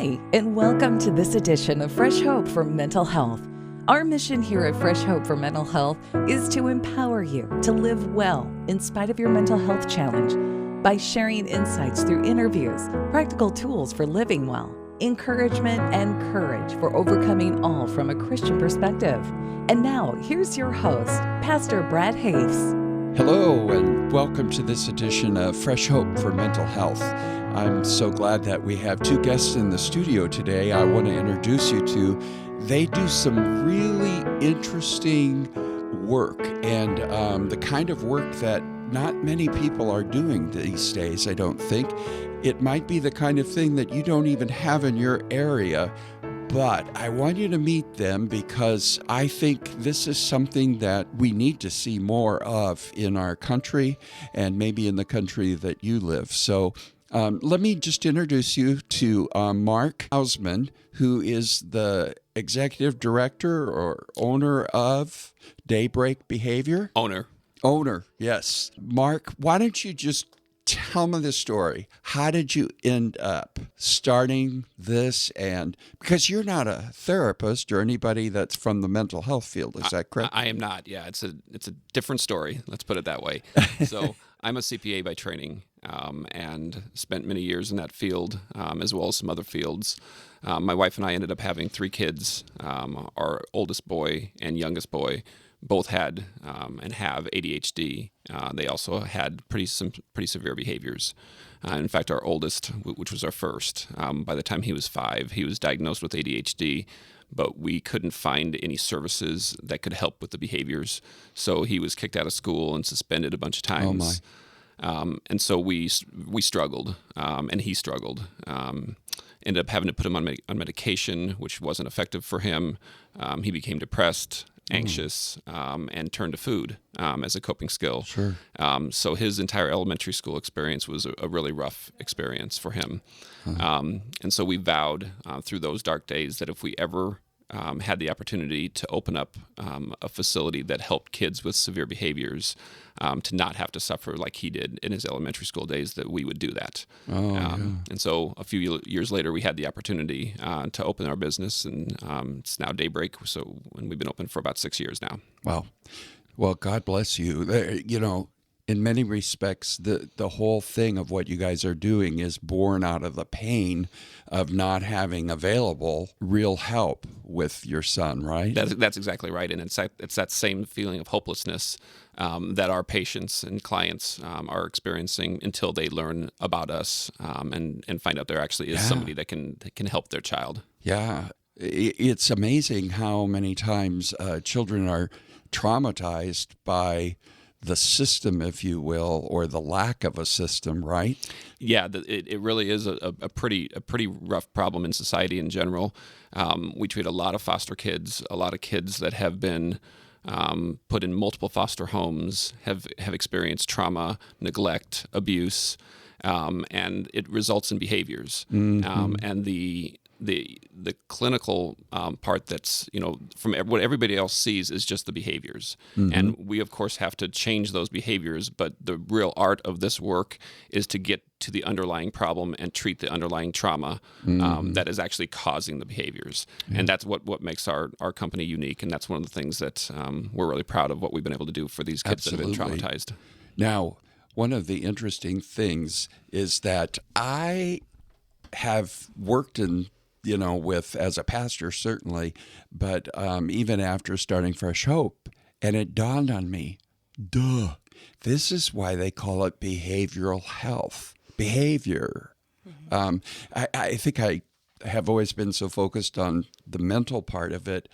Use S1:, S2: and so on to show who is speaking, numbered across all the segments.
S1: Hi, and welcome to this edition of Fresh Hope for Mental Health. Our mission here at Fresh Hope for Mental Health is to empower you to live well in spite of your mental health challenge by sharing insights through interviews, practical tools for living well, encouragement, and courage for overcoming all from a Christian perspective. And now, here's your host, Pastor Brad Hafes.
S2: Hello, and welcome to this edition of Fresh Hope for Mental Health. I'm so glad that we have two guests in the studio today I want to introduce you to. They do some really interesting work, and the kind of work that not many people are doing these days, I don't think. It might be the kind of thing that you don't even have in your area, but I want you to meet them because I think this is something that we need to see more of in our country and maybe in the country that you live. So let me just introduce you to Mark Housman, who is the executive director or owner of Daybreak Behavior. Owner, yes. Mark, why don't you just tell me the story. How did you end up starting this? And because you're not a therapist or anybody that's from the mental health field, is that correct?
S3: I am not. Yeah, it's a different story. Let's put it that way. So I'm a CPA by training and spent many years in that field as well as some other fields. My wife and I ended up having 3 kids. Our oldest boy and youngest boy both had and have ADHD. They also had pretty severe behaviors. In fact, our oldest, which was our first, by the time he was 5, he was diagnosed with ADHD, but we couldn't find any services that could help with the behaviors. So he was kicked out of school and suspended a bunch of times. Oh my. And so we struggled, and he struggled. Ended up having to put him on medication, which wasn't effective for him. He became depressed, anxious, and turned to food as a coping skill. Sure. So his entire elementary school experience was a really rough experience for him. And so we vowed through those dark days that if we ever had the opportunity to open up a facility that helped kids with severe behaviors to not have to suffer like he did in his elementary school days, that we would do that. And so a few years later, we had the opportunity to open our business, and it's now Daybreak. And we've been open for about 6 years now.
S2: Wow. Well, God bless you. You know, in many respects, the whole thing of what you guys are doing is born out of the pain of not having available real help with your son, right?
S3: That's exactly right. And it's that same feeling of hopelessness that our patients and clients are experiencing until they learn about us and find out there actually is somebody that can help their child.
S2: Yeah. It's amazing how many times children are traumatized by the system, if you will, or the lack of a system, right?
S3: Yeah, it really is a pretty rough problem in society in general. We treat a lot of foster kids, a lot of kids that have been put in multiple foster homes, have experienced trauma, neglect, abuse, and it results in behaviors. Mm-hmm. And the clinical part that's, from what everybody else sees is just the behaviors. Mm-hmm. And we, of course, have to change those behaviors, but the real art of this work is to get to the underlying problem and treat the underlying trauma that is actually causing the behaviors. Mm-hmm. And that's what makes our company unique, and that's one of the things that we're really proud of what we've been able to do for these kids Absolutely. That have been traumatized.
S2: Now, one of the interesting things is that I have worked in with as a pastor, certainly, but even after starting Fresh Hope, and it dawned on me, this is why they call it behavioral health, behavior. Mm-hmm. I think I have always been so focused on the mental part of it,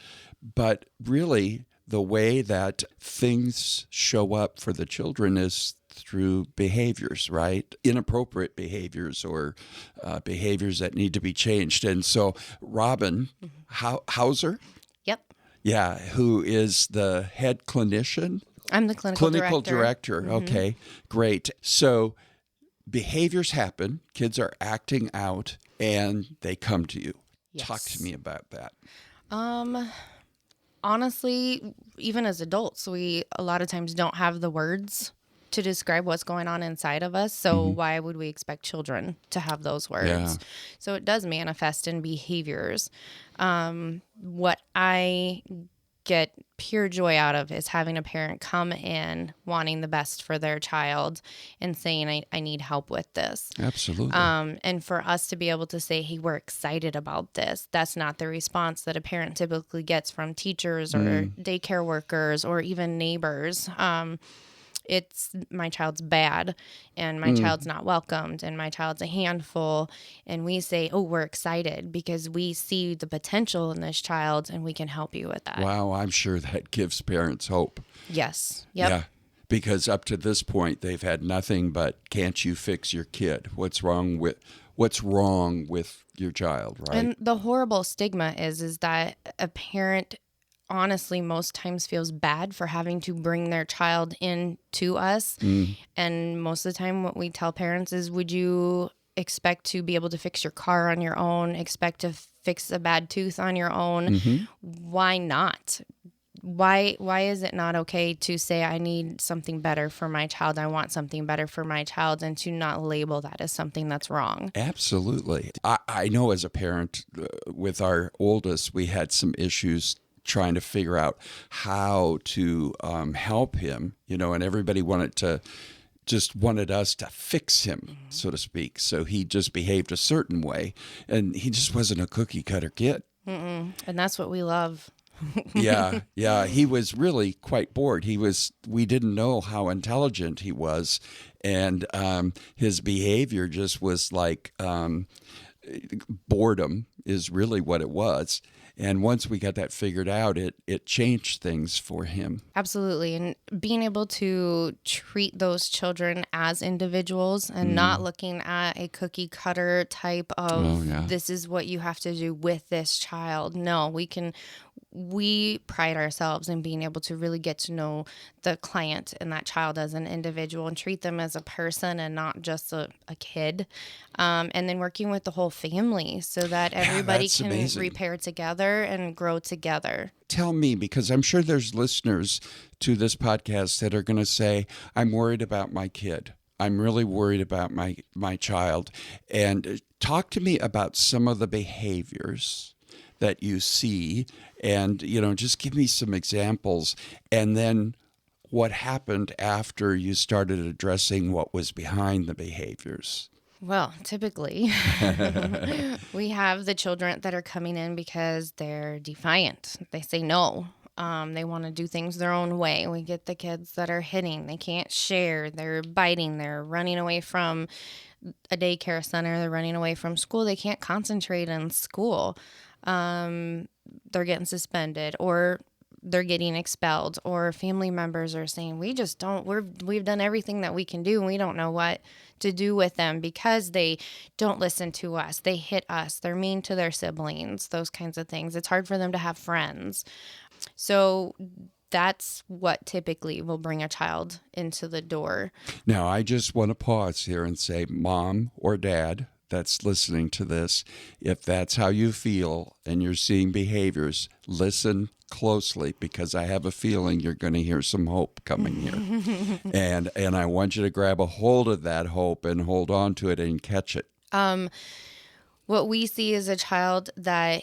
S2: but really the way that things show up for the children is through behaviors, right? Inappropriate behaviors or behaviors that need to be changed. And so Robin Hauser?
S4: Yep.
S2: Yeah, who is the head clinician?
S4: I'm the clinical
S2: director. Mm-hmm. Okay, great. So behaviors happen, kids are acting out, and they come to you. Yes. Talk to me about that.
S4: Honestly, even as adults, we a lot of times don't have the words to describe what's going on inside of us. So why would we expect children to have those words?
S2: Yeah.
S4: So it does manifest in behaviors. What I get pure joy out of is having a parent come in wanting the best for their child and saying, I need help with this.
S2: Absolutely.
S4: And for us to be able to say, hey, we're excited about this. That's not the response that a parent typically gets from teachers or daycare workers or even neighbors. It's my child's bad and my child's not welcomed and my child's a handful. And we say, oh, we're excited because we see the potential in this child and we can help you with that.
S2: Wow, I'm sure that gives parents hope.
S4: Yes. Yep.
S2: Yeah, because up to this point, they've had nothing but, can't you fix your kid? What's wrong with your child, right?
S4: And the horrible stigma is that a parent honestly most times feels bad for having to bring their child in to us. And most of the time what we tell parents is, would you expect to be able to fix your car on your own, expect to fix a bad tooth on your own? Why not? Why is it not okay to say, I need something better for my child, I want something better for my child, and to not label that as something that's wrong?
S2: Absolutely. I know as a parent with our oldest, we had some issues trying to figure out how to help him, and everybody wanted us to fix him, so to speak. So he just behaved a certain way, and he just wasn't a cookie cutter kid.
S4: And that's what we love.
S2: Yeah. He was really quite bored. We didn't know how intelligent he was, and his behavior just was like boredom is really what it was. And once we got that figured out, it changed things for him.
S4: Absolutely. And being able to treat those children as individuals and not looking at a cookie cutter type of this is what you have to do with this child. No, we pride ourselves in being able to really get to know the client and that child as an individual and treat them as a person and not just a kid. And then working with the whole family so that everybody can
S2: amazing.
S4: repair together and grow together.
S2: Tell me, because I'm sure there's listeners to this podcast that are going to say, I'm worried about my kid. I'm really worried about my child. And talk to me about some of the behaviors that you see, and just give me some examples, and then what happened after you started addressing what was behind the behaviors.
S4: Well, typically we have the children that are coming in because they're defiant. They say no. They want to do things their own way. We get the kids that are hitting. They can't share. They're biting. They're running away from a daycare center. They're running away from school. They can't concentrate in school. They're getting suspended or they're getting expelled, or family members are saying, we've done everything that we can do and we don't know what to do with them because they don't listen to us. They hit us. They're mean to their siblings, those kinds of things. It's hard for them to have friends. So that's what typically will bring a child into the door.
S2: Now, I just want to pause here and say, Mom or Dad that's listening to this, if that's how you feel and you're seeing behaviors, listen closely, because I have a feeling you're going to hear some hope coming here. and I want you to grab a hold of that hope and hold on to it and catch it.
S4: What we see is a child that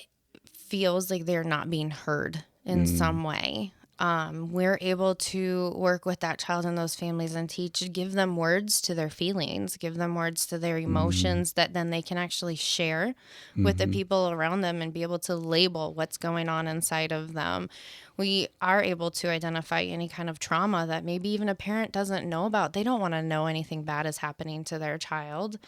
S4: feels like they're not being heard in some way. We're able to work with that child and those families and give them words to their feelings, give them words to their emotions that then they can actually share with the people around them and be able to label what's going on inside of them. We are able to identify any kind of trauma that maybe even a parent doesn't know about. They don't want to know anything bad is happening to their child.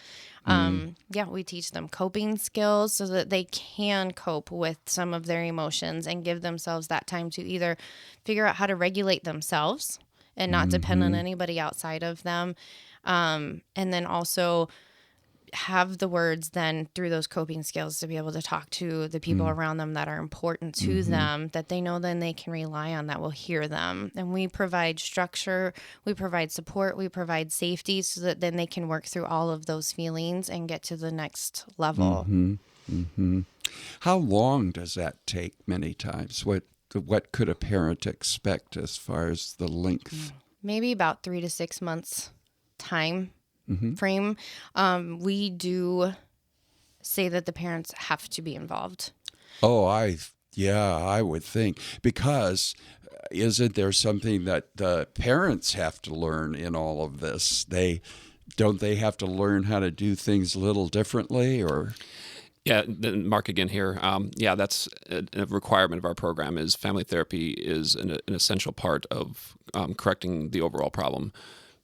S4: We teach them coping skills so that they can cope with some of their emotions and give themselves that time to either figure out how to regulate themselves and not depend on anybody outside of them. And then also have the words then through those coping skills to be able to talk to the people around them that are important to them, that they know then they can rely on, that will hear them. And we provide structure, we provide support, we provide safety so that then they can work through all of those feelings and get to the next level.
S2: How long does that take many times? What could a parent expect as far as the length?
S4: maybe about 3 to 6 months time frame, we do say that the parents have to be involved.
S2: Oh, I would think, because isn't there something that the parents have to learn in all of this? Don't they have to learn how to do things a little differently, or?
S3: Yeah, Mark again here. That's a requirement of our program. Is family therapy is an essential part of correcting the overall problem.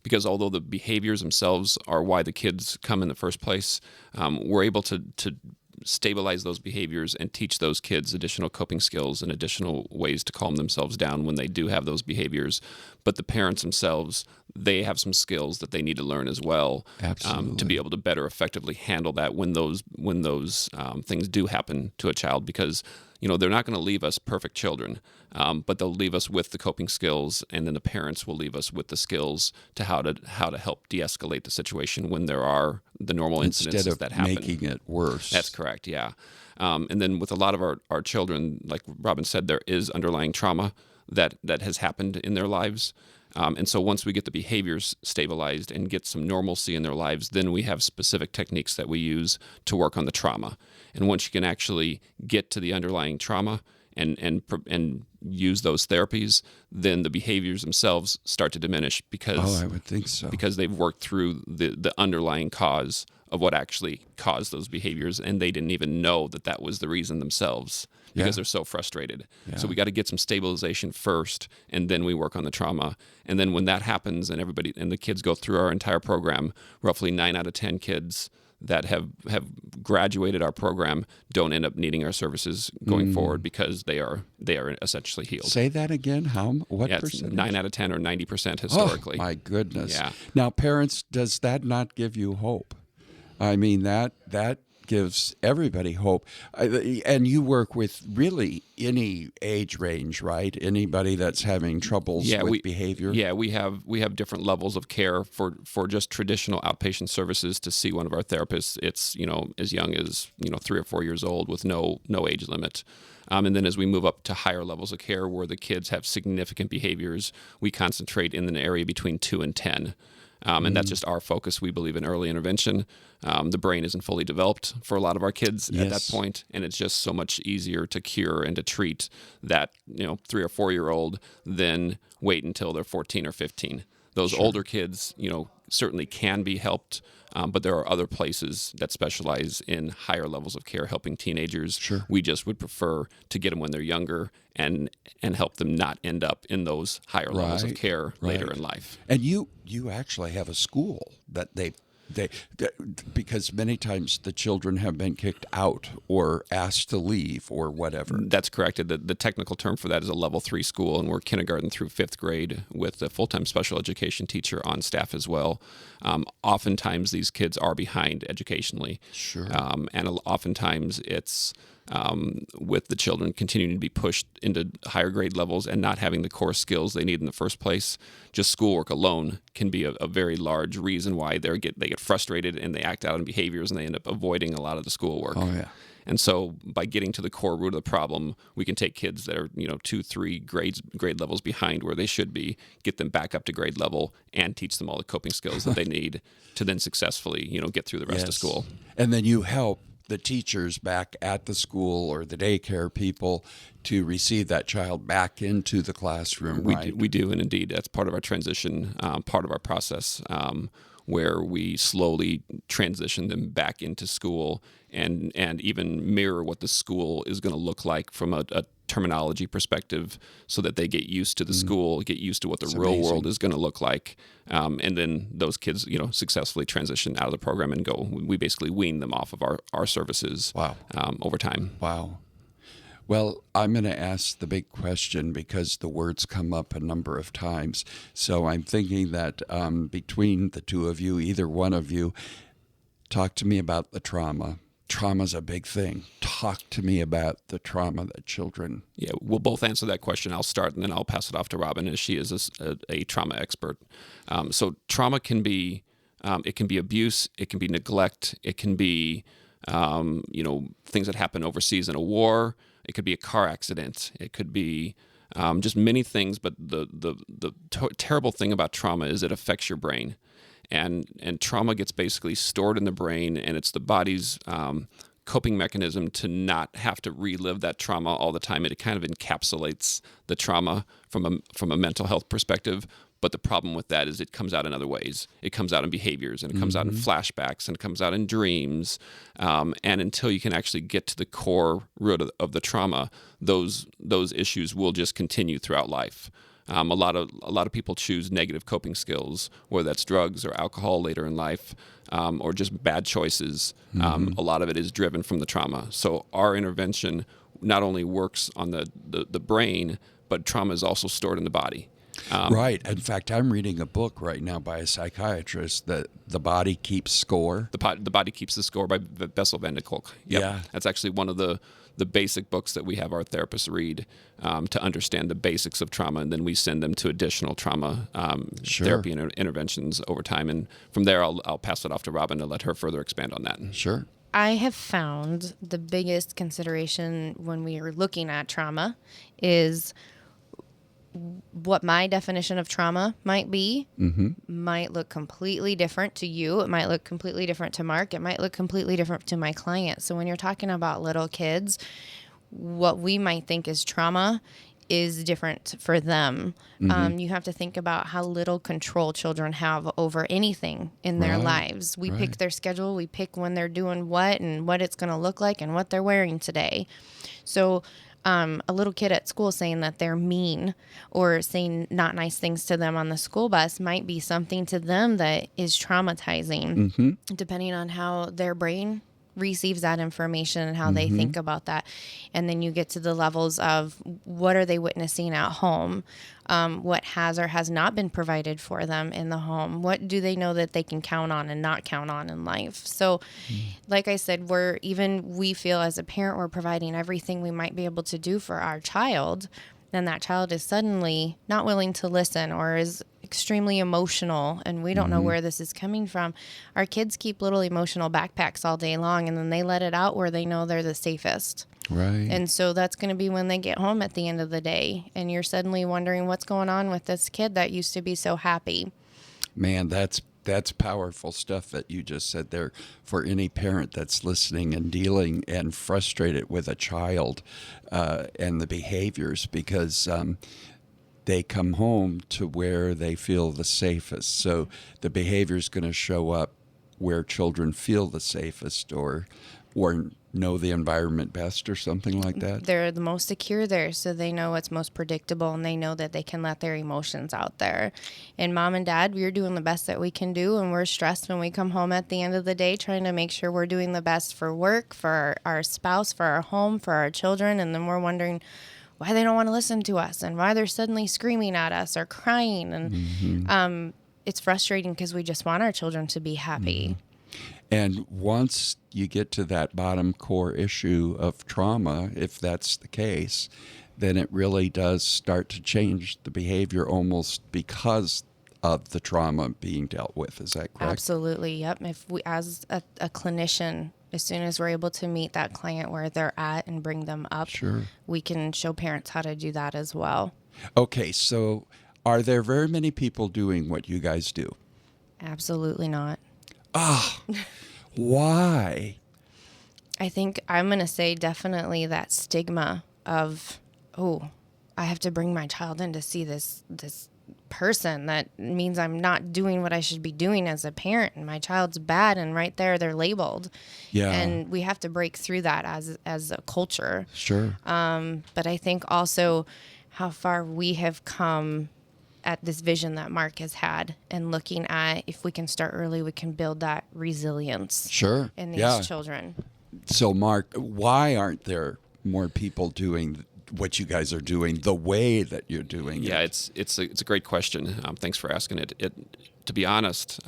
S3: Because although the behaviors themselves are why the kids come in the first place, we're able to stabilize those behaviors and teach those kids additional coping skills and additional ways to calm themselves down when they do have those behaviors. But the parents themselves, they have some skills that they need to learn as well, to be able to better effectively handle that when those things do happen to a child. Because they're not going to leave us perfect children, but they'll leave us with the coping skills, and then the parents will leave us with the skills to how to help de-escalate the situation when there are the normal incidences that happen.
S2: Instead of making it worse.
S3: That's correct, yeah. And then with a lot of our children, like Robin said, there is underlying trauma that has happened in their lives. And so once we get the behaviors stabilized and get some normalcy in their lives, then we have specific techniques that we use to work on the trauma. And once you can actually get to the underlying trauma and use those therapies, then the behaviors themselves start to diminish because
S2: I would think so.
S3: Because they've worked through the underlying cause of what actually caused those behaviors, and they didn't even know that was the reason themselves because they're so frustrated. Yeah. So we got to get some stabilization first, and then we work on the trauma. And then when that happens, and the kids go through our entire program, roughly 9 out of 10 kids that have graduated our program don't end up needing our services going forward because they are essentially healed.
S2: Say that again. What
S3: percentage? It's 9 out of 10 or 90% historically.
S2: Oh, my goodness.
S3: Yeah.
S2: Now, parents, does that not give you hope? I mean, that gives everybody hope. And you work with really any age range, right? Anybody that's having troubles with behavior?
S3: Yeah, we have different levels of care for just traditional outpatient services to see one of our therapists. It's, as young as, 3 or 4 years old with no age limit. And then as we move up to higher levels of care where the kids have significant behaviors, we concentrate in an area between 2 and 10. And that's just our focus. We believe in early intervention. The brain isn't fully developed for a lot of our kids at that point, and it's just so much easier to cure and to treat that 3 or 4 year old than wait until they're 14 or 15. Those older kids, certainly can be helped, but there are other places that specialize in higher levels of care helping teenagers.
S2: Sure.
S3: We just would prefer to get them when they're younger and help them not end up in those higher levels of care later in life.
S2: And you actually have a school that they because many times the children have been kicked out or asked to leave or whatever.
S3: That's correct. The technical term for that is a level 3 school, and we're kindergarten through 5th grade with a full-time special education teacher on staff as well. Oftentimes these kids are behind educationally.
S2: Sure.
S3: And oftentimes it's with the children continuing to be pushed into higher grade levels and not having the core skills they need in the first place. Just schoolwork alone can be a very large reason why they get frustrated and they act out on behaviors and they end up avoiding a lot of the schoolwork.
S2: Oh, yeah.
S3: And so by getting to the core root of the problem, we can take kids that are 2-3 grade levels behind where they should be, get them back up to grade level, and teach them all the coping skills that they need to then successfully get through the rest of school.
S2: And then you help the teachers back at the school or the daycare people to receive that child back into the classroom, right?
S3: We do, and indeed, that's part of our transition, part of our process, where we slowly transition them back into school and even mirror what the school is going to look like from a terminology perspective so that they get used to the school, get used to what the real world is going to look like. And then those kids, successfully transition out of the program and go. We basically wean them off of our services over time.
S2: Wow. Well, I'm going to ask the big question because the words come up a number of times. So I'm thinking that between the two of you, either one of you, talk to me about the trauma. Trauma's a big thing. Talk to me about the trauma that children...
S3: Yeah, we'll both answer that question. I'll start and then I'll pass it off to Robin as she is a trauma expert. So trauma can be, it can be abuse, it can be neglect, it can be, things that happen overseas in a war, it could be a car accident, it could be just many things. But the terrible thing about trauma is it affects your brain, and trauma gets basically stored in the brain, and it's the body's coping mechanism to not have to relive that trauma all the time. It kind of encapsulates the trauma from a mental health perspective. But the problem with that is it comes out in other ways. It comes out in behaviors, and it comes out in flashbacks, and it comes out in dreams. And until you can actually get to the core root of the trauma, those issues will just continue throughout life. A lot of people choose negative coping skills, whether that's drugs or alcohol later in life, or just bad choices. A lot of it is driven from the trauma. So our intervention not only works on the brain, but trauma is also stored in the body.
S2: Right. In fact, I'm reading a book right now by a psychiatrist that the body keeps score.
S3: The body keeps the score by Bessel van der Kolk. Yep. Yeah, that's actually one of the basic books that we have our therapists read to understand the basics of trauma, and then we send them to additional trauma therapy and interventions over time. And from there, I'll pass it off to Robin to let her further expand on that.
S2: Sure.
S4: I have found the biggest consideration when we are looking at trauma is what my definition of trauma might be might look completely different to you. It might look completely different to Mark. It might look completely different to my client. So when you're talking about little kids, what we might think is trauma is different for them. You have to think about how little control children have over anything in their lives. We pick their schedule. We pick when they're doing what and what it's going to look like and what they're wearing today. So a little kid at school saying that they're mean or saying not nice things to them on the school bus might be something to them that is traumatizing, depending on how their brain receives that information and how they think about that. And then you get to the levels of what are they witnessing at home? What has or has not been provided for them in the home? What do they know that they can count on and not count on in life? So like I said, we feel as a parent, we're providing everything we might be able to do for our child. Then that child is suddenly not willing to listen or is extremely emotional, and we don't know where this is coming from. Our kids keep little emotional backpacks all day long, and then they let it out where they know they're the safest.
S2: Right.
S4: And so that's going to be when they get home at the end of the day, and you're suddenly wondering what's going on with this kid that used to be so happy.
S2: Man, that's powerful stuff that you just said there for any parent that's listening and dealing and frustrated with a child and the behaviors, because they come home to where they feel the safest. So the behavior is going to show up where children feel the safest or know the environment best or something like that.
S4: They're the most secure there, so they know what's most predictable, and they know that they can let their emotions out there. And mom and dad, we're doing the best that we can do, and we're stressed when we come home at the end of the day, trying to make sure we're doing the best for work, for our spouse, for our home, for our children, and then we're wondering why they don't want to listen to us and why they're suddenly screaming at us or crying. And it's frustrating because we just want our children to be happy.
S2: And once you get to that bottom core issue of trauma, if that's the case, then it really does start to change the behavior almost because of the trauma being dealt with. Is that correct?
S4: Absolutely. Yep. If we, as a clinician, as soon as we're able to meet that client where they're at and bring them up, we can show parents how to do that as well.
S2: Okay. So are there very many people doing what you guys do?
S4: Absolutely not.
S2: Why?
S4: I think I'm going to say definitely that stigma of, I have to bring my child in to see this person. That means I'm not doing what I should be doing as a parent, and my child's bad, and right there they're labeled. Yeah. And we have to break through that as a culture.
S2: Sure.
S4: But I think also how far we have come at this vision that Mark has had, and looking at if we can start early, we can build that resilience in these children.
S2: So Mark, why aren't there more people doing what you guys are doing the way that you're doing it?
S3: Yeah, it's a great question. Thanks for asking it. To be honest,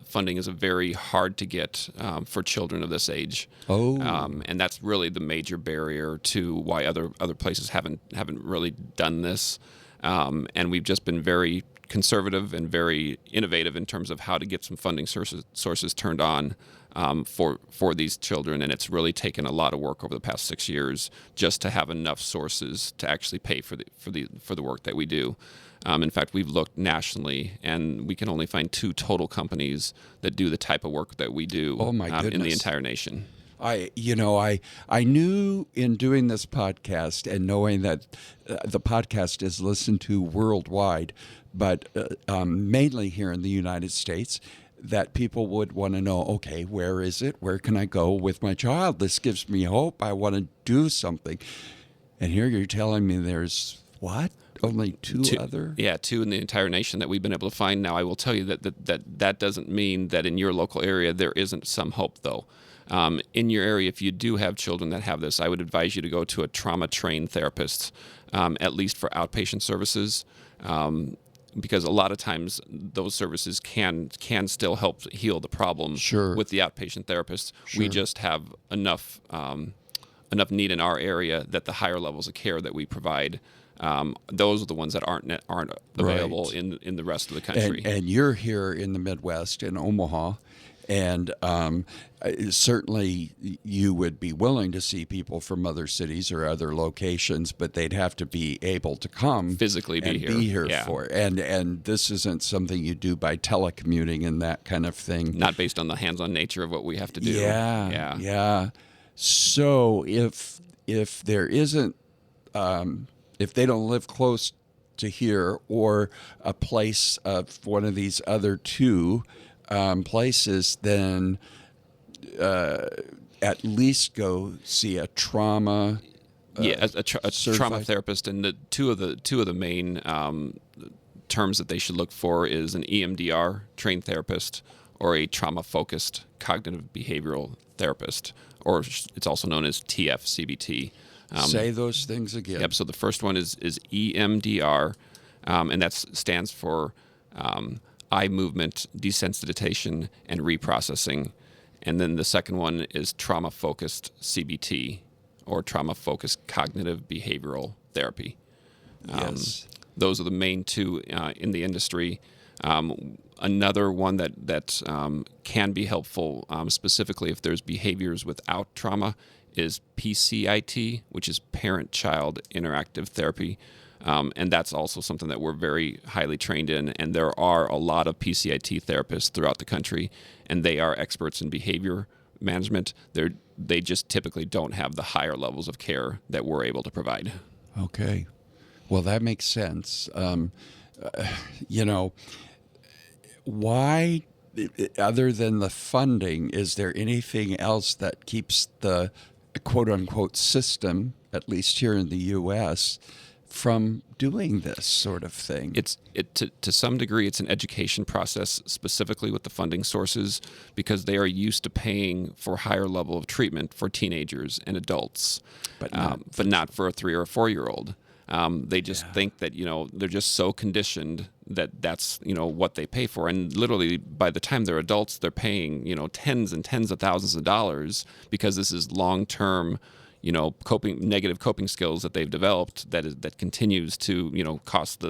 S3: funding is a very hard to get for children of this age. And that's really the major barrier to why other places haven't really done this. And we've just been very conservative and very innovative in terms of how to get some funding sources turned on for these children, and it's really taken a lot of work over the past 6 years just to have enough sources to actually pay for the work that we do. In fact, we've looked nationally, and we can only find 2 total companies that do the type of work that we do
S2: Oh my
S3: in the
S2: goodness.
S3: entire nation.
S2: I knew in doing this podcast and knowing that the podcast is listened to worldwide, but mainly here in the United States, that people would want to know, okay, where is it? Where can I go with my child? This gives me hope. I want to do something. And here you're telling me there's what? Only two other?
S3: Yeah, 2 in the entire nation that we've been able to find. Now, I will tell you that doesn't mean that in your local area there isn't some hope, though. In your area, if you do have children that have this, I would advise you to go to a trauma-trained therapist, at least for outpatient services, because a lot of times those services can still help heal the problem
S2: Sure.
S3: with the outpatient therapist.
S2: Sure.
S3: We just have enough need in our area that the higher levels of care that we provide, those are the ones that aren't available
S2: Right.
S3: in the rest of the country.
S2: And you're here in the Midwest, in Omaha, and certainly you would be willing to see people from other cities or other locations, but they'd have to be able to come
S3: Physically be
S2: and
S3: here.
S2: be here
S3: Yeah.
S2: for it. And this isn't something you do by telecommuting and that kind of thing.
S3: Not based on the hands-on nature of what we have to do.
S2: Yeah. So if there isn't, if they don't live close to here or a place of one of these other 2 places, then at least go see a trauma.
S3: A trauma
S2: certified-
S3: therapist, and the two of the main terms that they should look for is an EMDR trained therapist or a trauma-focused cognitive behavioral therapist, or it's also known as TFCBT.
S2: Say those things again.
S3: Yep. So the first one is EMDR, and that stands for eye movement desensitization and reprocessing. And then the second one is trauma-focused CBT, or trauma-focused cognitive behavioral therapy.
S2: Yes.
S3: Those are the main 2 in the industry. Another one that can be helpful, specifically if there's behaviors without trauma, is PCIT, which is Parent-Child Interactive Therapy. And that's also something that we're very highly trained in. And there are a lot of PCIT therapists throughout the country, and they are experts in behavior management. They just typically don't have the higher levels of care that we're able to provide.
S2: Okay. Well, that makes sense. Why, other than the funding, is there anything else that keeps the quote-unquote system, at least here in the U.S., from doing this sort of thing?
S3: To some degree, it's an education process, specifically with the funding sources, because they are used to paying for higher level of treatment for teenagers and adults, but not for a 3 or a 4-year-old. They just think that, they're just so conditioned that that's, what they pay for. And literally by the time they're adults, they're paying, tens and tens of thousands of dollars, because this is long-term, negative coping skills that they've developed that continues to, cost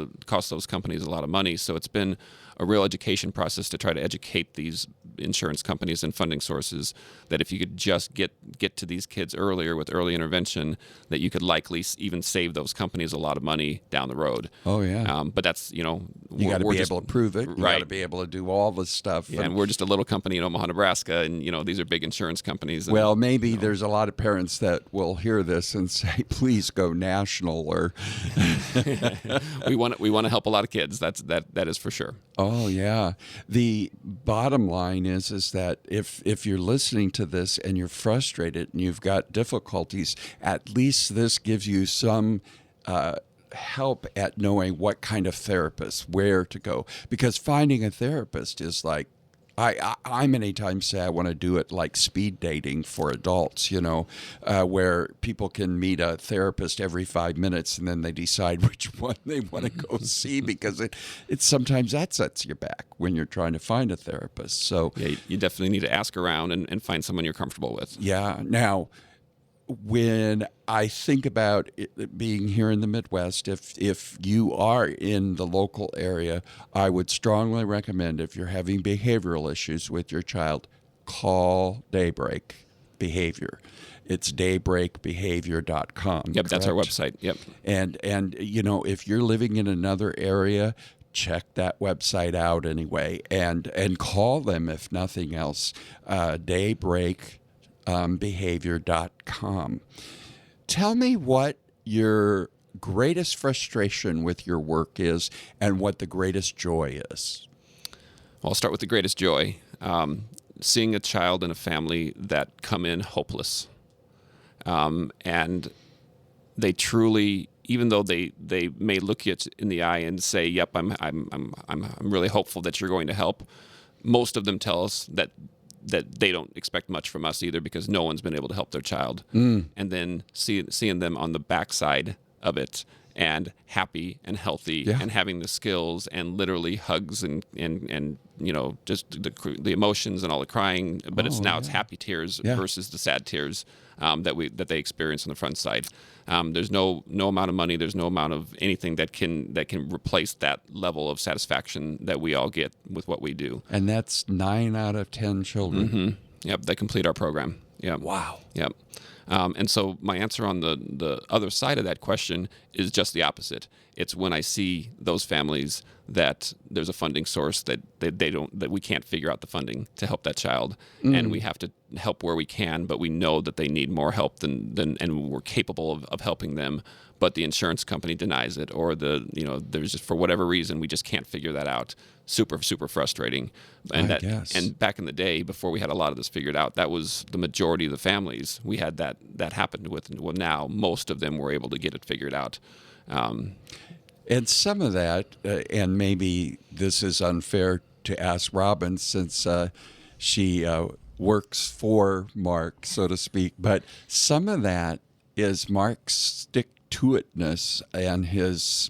S3: those companies a lot of money. So it's been a real education process to try to educate these insurance companies and funding sources that if you could just get to these kids earlier with early intervention, that you could likely even save those companies a lot of money down the road.
S2: Oh, yeah.
S3: But that's,
S2: you got to be able to prove it. You got to be able to do all this stuff.
S3: Yeah, and we're just a little company in Omaha, Nebraska, and, these are big insurance companies.
S2: Well, maybe there's a lot of parents that will hear this and say, please go national, or
S3: we want to help a lot of kids. That is for sure.
S2: Oh, yeah. The bottom line is that if you're listening to this and you're frustrated and you've got difficulties, at least this gives you some help at knowing what kind of therapist, where to go. Because finding a therapist is like, I many times say I want to do it like speed dating for adults, where people can meet a therapist every 5 minutes and then they decide which one they want to go see, because it's sometimes that sets you back when you're trying to find a therapist. So
S3: yeah, you definitely need to ask around and find someone you're comfortable with.
S2: yeah. Now, when I think about it being here in the Midwest, if you are in the local area, I would strongly recommend, if you're having behavioral issues with your child, call Daybreak Behavior. It's daybreakbehavior.com.
S3: Yep, that's our website. Yep.
S2: And if you're living in another area, check that website out anyway, and call them if nothing else. Daybreakbehavior.com. Tell me what your greatest frustration with your work is and what the greatest joy is.
S3: Well, I'll start with the greatest joy. Seeing a child and a family that come in hopeless. And they truly, even though they may look you in the eye and say, "Yep, I'm really hopeful that you're going to help," most of them tell us that they don't expect much from us either, because no one's been able to help their child. And then seeing them on the backside of it and happy and healthy and having the skills and literally hugs and just the emotions and all the crying, but it's happy tears versus the sad tears that they experience on the front side. There's no amount of money, there's no amount of anything that can replace that level of satisfaction that we all get with what we do.
S2: And that's 9 out of 10 children.
S3: Mm-hmm. Yep, that complete our program. Yep.
S2: Wow.
S3: Yep. And so my answer on the other side of that question is just the opposite. It's when I see those families that there's a funding source that we can't figure out the funding to help that child, and we have to help where we can, but we know that they need more help than and we're capable of helping them, but the insurance company denies it, or there's just, for whatever reason, we just can't figure that out. Super, super frustrating. And and back in the day, before we had a lot of this figured out, that was the majority of the families we had that happened with. Well, now most of them were able to get it figured out.
S2: And some of that, and maybe this is unfair to ask Robin, since she works for Mark, so to speak, but some of that is Mark's stick-to-itness and his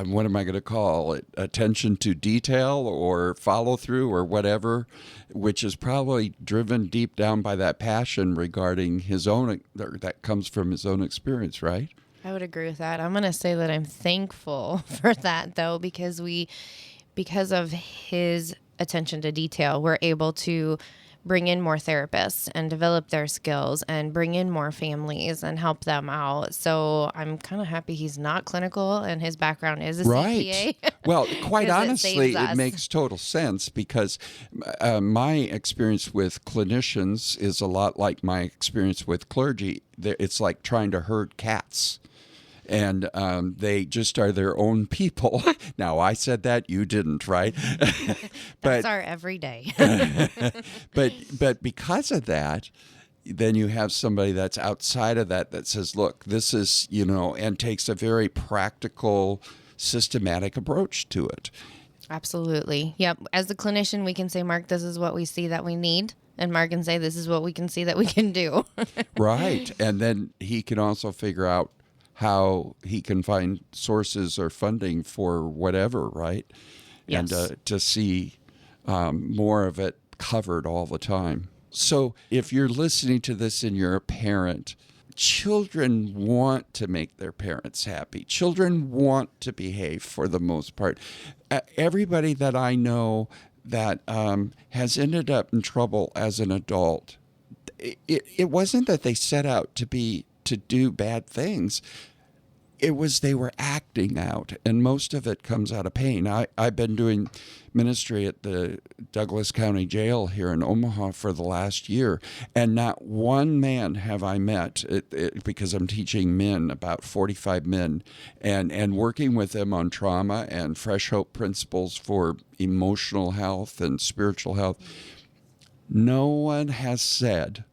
S2: what am I going to call it? Attention to detail or follow through or whatever, which is probably driven deep down by that passion regarding his own, that comes from his own experience, right?
S4: I would agree with that. I'm going to say that I'm thankful for that, though, because of his attention to detail, we're able to bring in more therapists and develop their skills and bring in more families and help them out. So I'm kind of happy he's not clinical and his background is a CPA.
S2: Well, quite honestly, it makes total sense, because my experience with clinicians is a lot like my experience with clergy. It's like trying to herd cats. And they just are their own people. Now, I said that, you didn't, right?
S4: That's our everyday.
S2: but because of that, then you have somebody that's outside of that says, look, this is, and takes a very practical, systematic approach to it.
S4: Absolutely. Yep. As a clinician, we can say, Mark, this is what we see that we need. And Mark can say, this is what we can see that we can do.
S2: Right. And then he can also figure out how he can find sources or funding for whatever, right?
S4: Yes.
S2: And to see more of it covered all the time. So if you're listening to this and you're a parent, children want to make their parents happy. Children want to behave for the most part. Everybody that I know that has ended up in trouble as an adult, it wasn't that they set out to do bad things. It was they were acting out, and most of it comes out of pain. I've been doing ministry at the Douglas County Jail here in Omaha for the last year, and not one man have I met, because I'm teaching men, about 45 men, and working with them on trauma and Fresh Hope principles for emotional health and spiritual health. No one has said,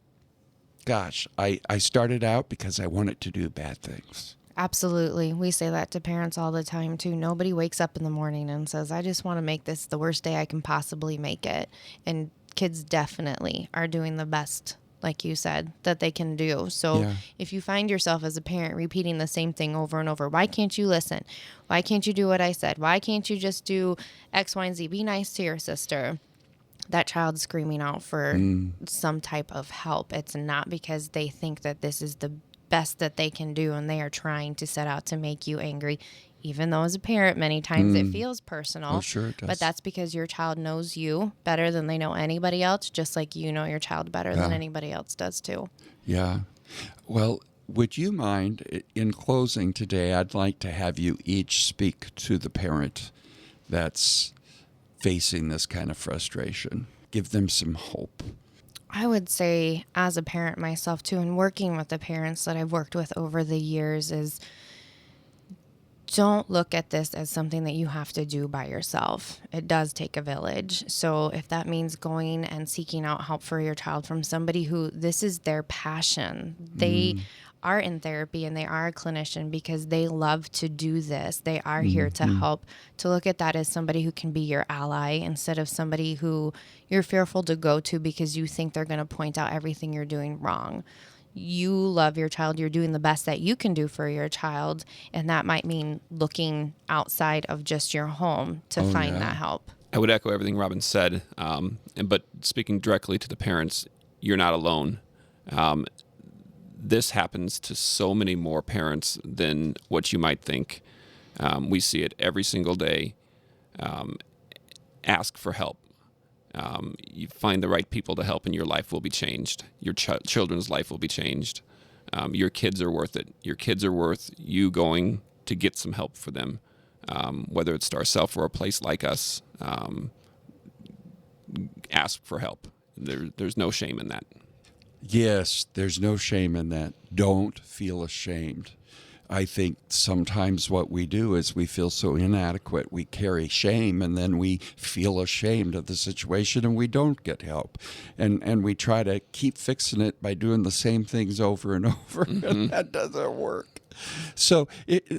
S2: gosh, I started out because I wanted to do bad things.
S4: Absolutely. We say that to parents all the time, too. Nobody wakes up in the morning and says, I just want to make this the worst day I can possibly make it. And kids definitely are doing the best, like you said, that they can do. So if you find yourself as a parent repeating the same thing over and over, why can't you listen? Why can't you do what I said? Why can't you just do X, Y, and Z? Be nice to your sister. that child screaming out for some type of help. It's not because they think that this is the best that they can do and they are trying to set out to make you angry, even though as a parent, many times it feels personal.
S2: Oh, sure it does.
S4: But that's because your child knows you better than they know anybody else, just like you know your child better than anybody else does too.
S2: Yeah. Well, would you mind, in closing today, I'd like to have you each speak to the parent that's facing this kind of frustration. Give them some hope.
S4: I would say, as a parent myself too, and working with the parents that I've worked with over the years, is don't look at this as something that you have to do by yourself. It does take a village. So if that means going and seeking out help for your child from somebody who this is their passion, they are in therapy and they are a clinician because they love to do this. They are here to help. To look at that as somebody who can be your ally instead of somebody who you're fearful to go to because you think they're going to point out everything you're doing wrong. You love your child. You're doing the best that you can do for your child. And that might mean looking outside of just your home to find that help.
S3: I would echo everything Robin said. But speaking directly to the parents, you're not alone. This happens to so many more parents than what you might think. We see it every single day. Ask for help. You find the right people to help and your life will be changed. Your children's life will be changed. Your kids are worth it. Your kids are worth you going to get some help for them, whether it's Star Self or a place like us. Ask for help. There's no shame in that.
S2: Yes, there's no shame in that. Don't feel ashamed. I think sometimes what we do is we feel so inadequate. We carry shame and then we feel ashamed of the situation and we don't get help. And we try to keep fixing it by doing the same things over and over, and that doesn't work. So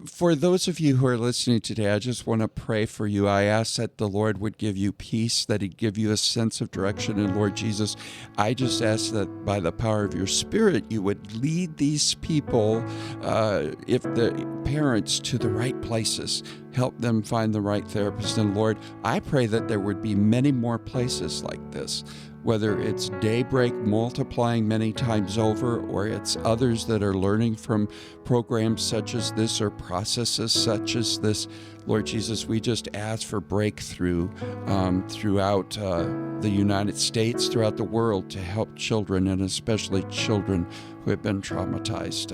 S2: for those of you who are listening today, I just want to pray for you. I ask that the Lord would give you peace, that he'd give you a sense of direction in Lord Jesus. I just ask that by the power of your Spirit, you would lead these people, if the parents, to the right places. Help them find the right therapist. And Lord, I pray that there would be many more places like this, whether it's Daybreak multiplying many times over, or it's others that are learning from programs such as this or processes such as this. Lord Jesus, we just ask for breakthrough throughout the United States, throughout the world, to help children, and especially children who have been traumatized.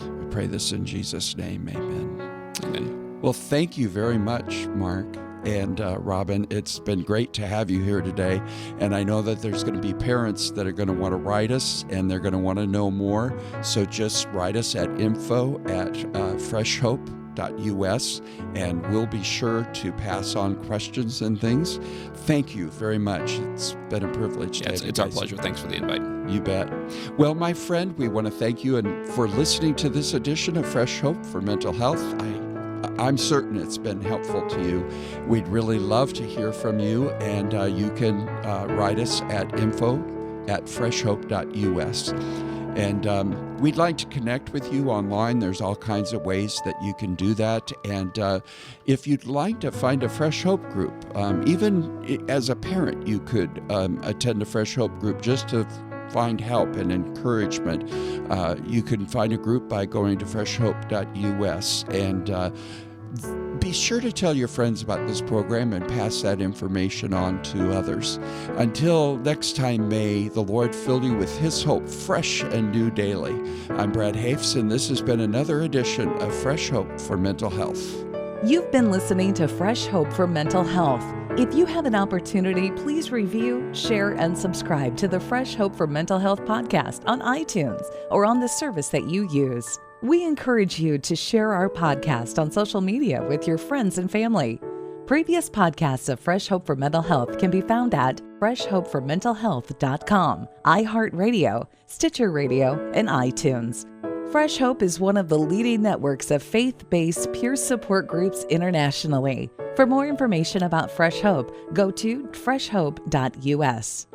S2: We pray this in Jesus' name. Amen.
S3: Amen.
S2: Well, thank you very much, Mark and Robin. It's been great to have you here today. And I know that there's going to be parents that are going to want to write us and they're going to want to know more. So just write us at info@freshhope.us and we'll be sure to pass on questions and things. Thank you very much. It's been a privilege.
S3: Yeah, it's our pleasure. Thanks for the invite.
S2: You bet. Well, my friend, we want to thank you and for listening to this edition of Fresh Hope for Mental Health. I'm certain it's been helpful to you. We'd really love to hear from you, and you can write us at info@freshhope.us. And we'd like to connect with you online. There's all kinds of ways that you can do that. And if you'd like to find a Fresh Hope group, even as a parent, you could attend a Fresh Hope group just to find help and encouragement. You can find a group by going to freshhope.us, and be sure to tell your friends about this program and pass that information on to others. Until next time, may the Lord fill you with his hope, fresh and new daily. I'm Brad Hafes, and this has been another edition of Fresh Hope for Mental Health.
S1: You've been listening to Fresh Hope for Mental Health. If you have an opportunity, please review, share, and subscribe to the Fresh Hope for Mental Health podcast on iTunes or on the service that you use. We encourage you to share our podcast on social media with your friends and family. Previous podcasts of Fresh Hope for Mental Health can be found at freshhopeformentalhealth.com, iHeartRadio, Stitcher Radio, and iTunes. Fresh Hope is one of the leading networks of faith-based peer support groups internationally. For more information about Fresh Hope, go to freshhope.us.